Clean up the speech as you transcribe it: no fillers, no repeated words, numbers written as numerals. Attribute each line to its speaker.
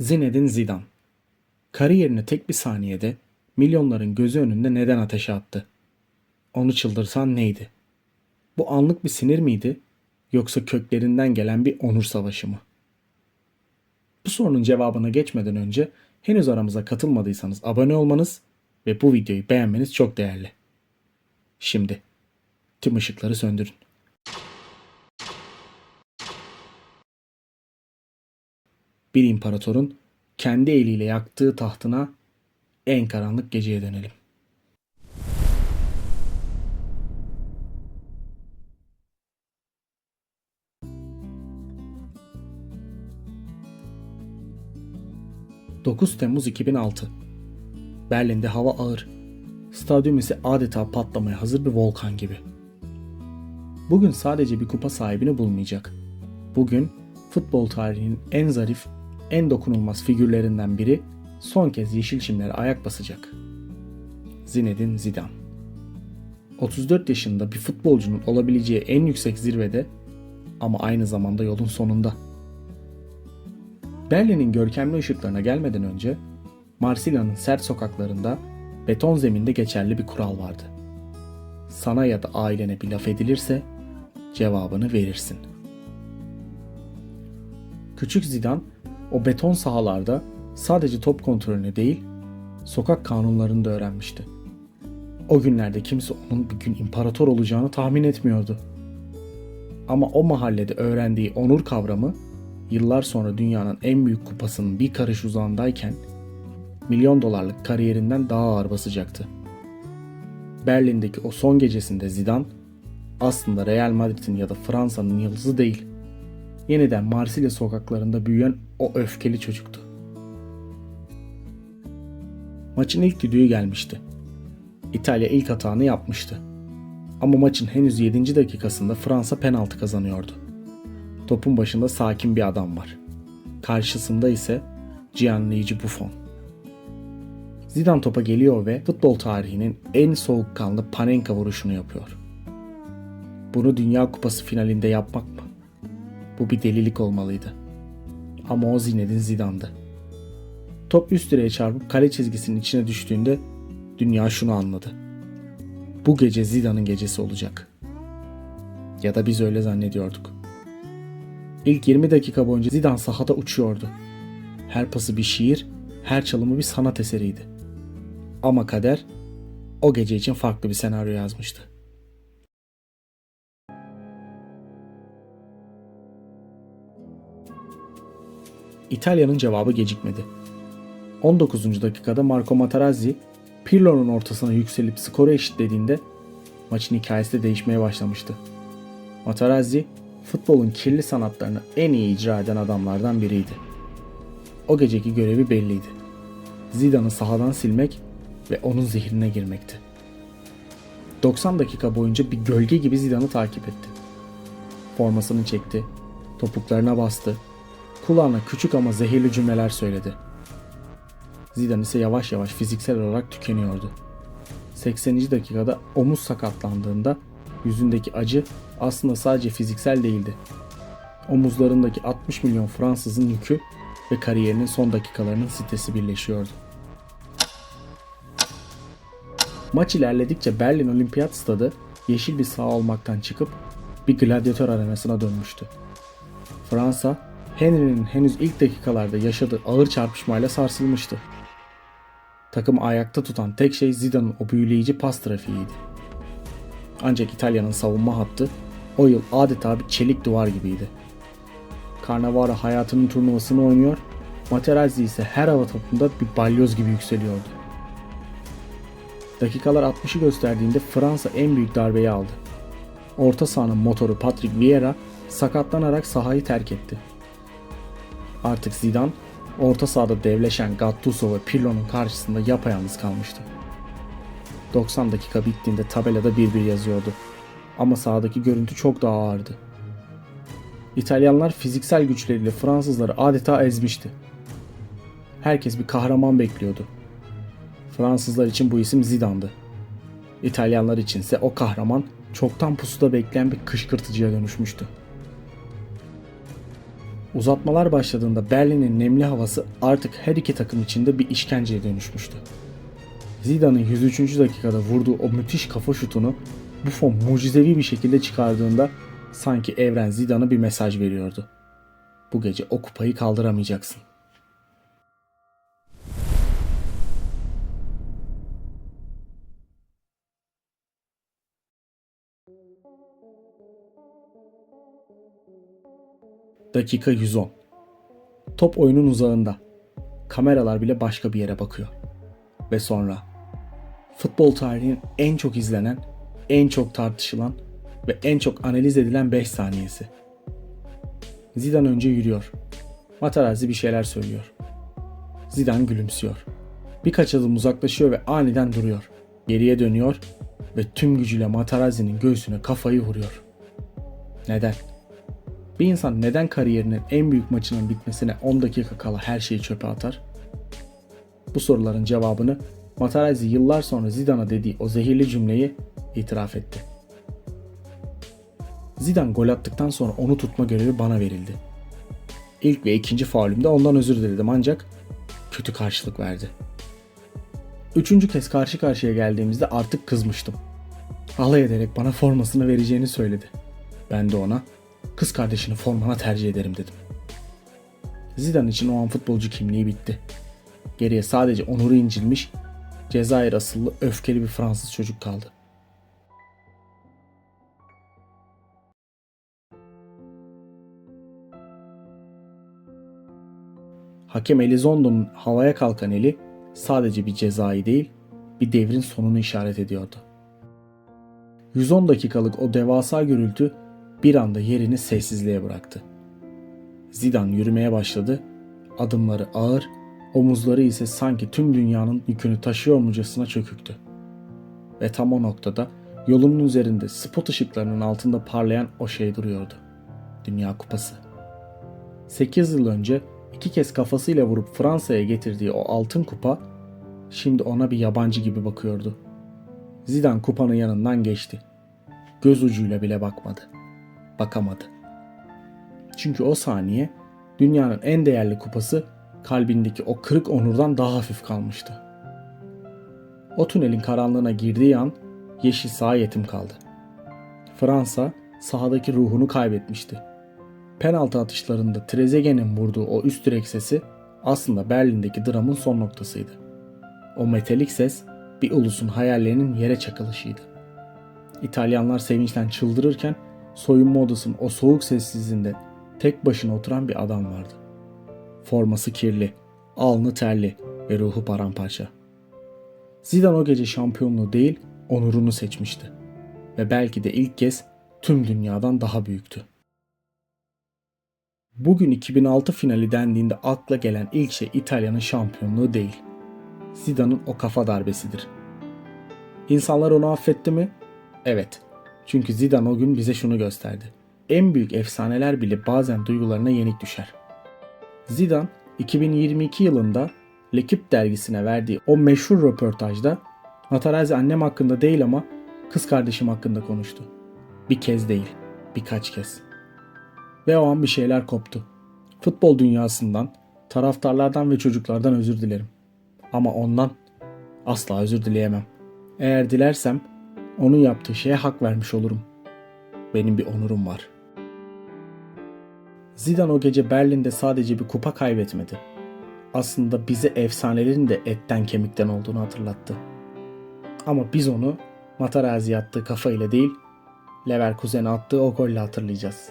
Speaker 1: Zinedine Zidane. Kariyerini tek bir saniyede milyonların gözü önünde neden ateşe attı? Onu çıldırtan neydi? Bu anlık bir sinir miydi? Yoksa köklerinden gelen bir onur savaşı mı? Bu sorunun cevabına geçmeden önce henüz aramıza katılmadıysanız abone olmanız ve bu videoyu beğenmeniz çok değerli. Şimdi tüm ışıkları söndürün. Bir imparatorun kendi eliyle yaktığı tahtına en karanlık geceye dönelim. ...9 Temmuz 2006. Berlin'de hava ağır. Stadyum ise adeta patlamaya hazır bir volkan gibi. Bugün sadece bir kupa sahibini bulmayacak. Bugün futbol tarihinin en zarif, en dokunulmaz figürlerinden biri son kez yeşil çimlere ayak basacak. Zinedine Zidane. 34 yaşında bir futbolcunun olabileceği en yüksek zirvede ama aynı zamanda yolun sonunda. Berlin'in görkemli ışıklarına gelmeden önce Marsilya'nın sert sokaklarında beton zeminde geçerli bir kural vardı. Sana ya da ailene bir laf edilirse cevabını verirsin. Küçük Zidane o beton sahalarda sadece top kontrolünü değil, sokak kanunlarını da öğrenmişti. O günlerde kimse onun bir gün imparator olacağını tahmin etmiyordu. Ama o mahallede öğrendiği onur kavramı yıllar sonra dünyanın en büyük kupasının bir karış uzağındayken milyon dolarlık kariyerinden daha ağır basacaktı. Berlin'deki o son gecesinde Zidane aslında Real Madrid'in ya da Fransa'nın yıldızı değil, yeniden Marsilya sokaklarında büyüyen o öfkeli çocuktu. Maçın ilk düdüğü gelmişti. İtalya ilk hatanı yapmıştı. Ama maçın henüz 7. dakikasında Fransa penaltı kazanıyordu. Topun başında sakin bir adam var. Karşısında ise Gianluigi Buffon. Zidane topa geliyor ve futbol tarihinin en soğukkanlı Panenka vuruşunu yapıyor. Bunu Dünya Kupası finalinde yapmak mı? Bu bir delilik olmalıydı. Ama o Zinedine Zidane'dı. Top üst direğe çarpıp kale çizgisinin içine düştüğünde dünya şunu anladı. Bu gece Zidane'ın gecesi olacak. Ya da biz öyle zannediyorduk. İlk 20 dakika boyunca Zidane sahada uçuyordu. Her pası bir şiir, her çalımı bir sanat eseriydi. Ama kader o gece için farklı bir senaryo yazmıştı. İtalya'nın cevabı gecikmedi. 19. dakikada Marco Materazzi Pirlo'nun ortasına yükselip skoru eşitlediğinde maçın hikayesi de değişmeye başlamıştı. Materazzi futbolun kirli sanatlarını en iyi icra eden adamlardan biriydi. O geceki görevi belliydi. Zidane'ı sahadan silmek ve onun zihnine girmekti. 90 dakika boyunca bir gölge gibi Zidane'ı takip etti. Formasını çekti, topuklarına bastı, kulağına küçük ama zehirli cümleler söyledi. Zidane ise yavaş yavaş fiziksel olarak tükeniyordu. 80. dakikada omuz sakatlandığında yüzündeki acı aslında sadece fiziksel değildi. Omuzlarındaki 60 milyon Fransızın yükü ve kariyerinin son dakikalarının stresi birleşiyordu. Maç ilerledikçe Berlin Olimpiyat Stadı yeşil bir saha olmaktan çıkıp bir gladyatör arenasına dönmüştü. Fransa, Henry'nin henüz ilk dakikalarda yaşadığı ağır çarpışmayla sarsılmıştı. Takımı ayakta tutan tek şey Zidane'ın o büyüleyici pas trafiğiydi. Ancak İtalya'nın savunma hattı o yıl adeta bir çelik duvar gibiydi. Cannavaro hayatının turnuvasını oynuyor, Materazzi ise her hava topunda bir balyoz gibi yükseliyordu. Dakikalar 60'ı gösterdiğinde Fransa en büyük darbeyi aldı. Orta sahanın motoru Patrick Vieira sakatlanarak sahayı terk etti. Artık Zidane, orta sahada devleşen Gattuso ve Pirlo'nun karşısında yapayalnız kalmıştı. 90 dakika bittiğinde tabelada 1-1 yazıyordu. Ama sahadaki görüntü çok daha ağırdı. İtalyanlar fiziksel güçleriyle Fransızları adeta ezmişti. Herkes bir kahraman bekliyordu. Fransızlar için bu isim Zidane'dı. İtalyanlar içinse o kahraman çoktan pusuda bekleyen bir kışkırtıcıya dönüşmüştü. Uzatmalar başladığında Berlin'in nemli havası artık her iki takım içinde bir işkenceye dönüşmüştü. Zidane'ın 103. dakikada vurduğu o müthiş kafa şutunu Buffon mucizevi bir şekilde çıkardığında sanki evren Zidane'a bir mesaj veriyordu. Bu gece o kupayı kaldıramayacaksın. Dakika 110. Top oyunun uzağında. Kameralar bile başka bir yere bakıyor. Ve sonra futbol tarihinin en çok izlenen, en çok tartışılan ve en çok analiz edilen 5 saniyesi. Zidane önce yürüyor. Materazzi bir şeyler söylüyor. Zidane gülümsüyor. Birkaç adım uzaklaşıyor ve aniden duruyor. Geriye dönüyor ve tüm gücüyle Materazzi'nin göğsüne kafayı vuruyor. Neden? Bir insan neden kariyerinin en büyük maçının bitmesine 10 dakika kala her şeyi çöpe atar? Bu soruların cevabını Materazzi yıllar sonra Zidane'a dediği o zehirli cümleyi itiraf etti. Zidane gol attıktan sonra onu tutma görevi bana verildi. İlk ve ikinci faulümde ondan özür diledim ancak kötü karşılık verdi. Üçüncü kez karşı karşıya geldiğimizde artık kızmıştım. Alay ederek bana formasını vereceğini söyledi. Ben de ona kız kardeşini formana tercih ederim dedim. Zidane için o an futbolcu kimliği bitti. Geriye sadece onuru incilmiş, Cezayir asıllı öfkeli bir Fransız çocuk kaldı. Hakem Elizondo'nun havaya kalkan eli sadece bir cezayı değil, bir devrin sonunu işaret ediyordu. 110 dakikalık o devasa gürültü bir anda yerini sessizliğe bıraktı. Zidane yürümeye başladı, adımları ağır, omuzları ise sanki tüm dünyanın yükünü taşıyormucasına çöküktü. Ve tam o noktada yolunun üzerinde spot ışıklarının altında parlayan o şey duruyordu. Dünya Kupası. 8 yıl önce 2 kez kafasıyla vurup Fransa'ya getirdiği o altın kupa şimdi ona bir yabancı gibi bakıyordu. Zidane kupanın yanından geçti. Göz ucuyla bile bakmadı. Bakamadı. Çünkü o saniye dünyanın en değerli kupası kalbindeki o kırık onurdan daha hafif kalmıştı. O tünelin karanlığına girdiği an yeşil saha yetim kaldı. Fransa sahadaki ruhunu kaybetmişti. Penaltı atışlarında Trezeguet'in vurduğu o üst direk sesi aslında Berlin'deki dramın son noktasıydı. O metalik ses bir ulusun hayallerinin yere çakılışıydı. İtalyanlar sevinçten çıldırırken soyunma odasının o soğuk sessizliğinde tek başına oturan bir adam vardı. Forması kirli, alnı terli ve ruhu paramparça. Zidane o gece şampiyonluğu değil, onurunu seçmişti. Ve belki de ilk kez tüm dünyadan daha büyüktü. Bugün 2006 finali dendiğinde akla gelen ilk şey İtalya'nın şampiyonluğu değil. Zidane'ın o kafa darbesidir. İnsanlar onu affetti mi? Evet. Çünkü Zidane o gün bize şunu gösterdi. En büyük efsaneler bile bazen duygularına yenik düşer. Zidane 2022 yılında L'Équipe dergisine verdiği o meşhur röportajda Materazzi annem hakkında değil ama kız kardeşim hakkında konuştu. Bir kez değil, birkaç kez. Ve o an bir şeyler koptu. Futbol dünyasından, taraftarlardan ve çocuklardan özür dilerim. Ama ondan asla özür dileyemem. Eğer dilersem onun yaptığı şeye hak vermiş olurum. Benim bir onurum var. Zidane o gece Berlin'de sadece bir kupa kaybetmedi. Aslında bize efsanelerin de etten kemikten olduğunu hatırlattı. Ama biz onu Materazzi'ye attığı kafayla değil, Leverkusen'e attığı o golle hatırlayacağız.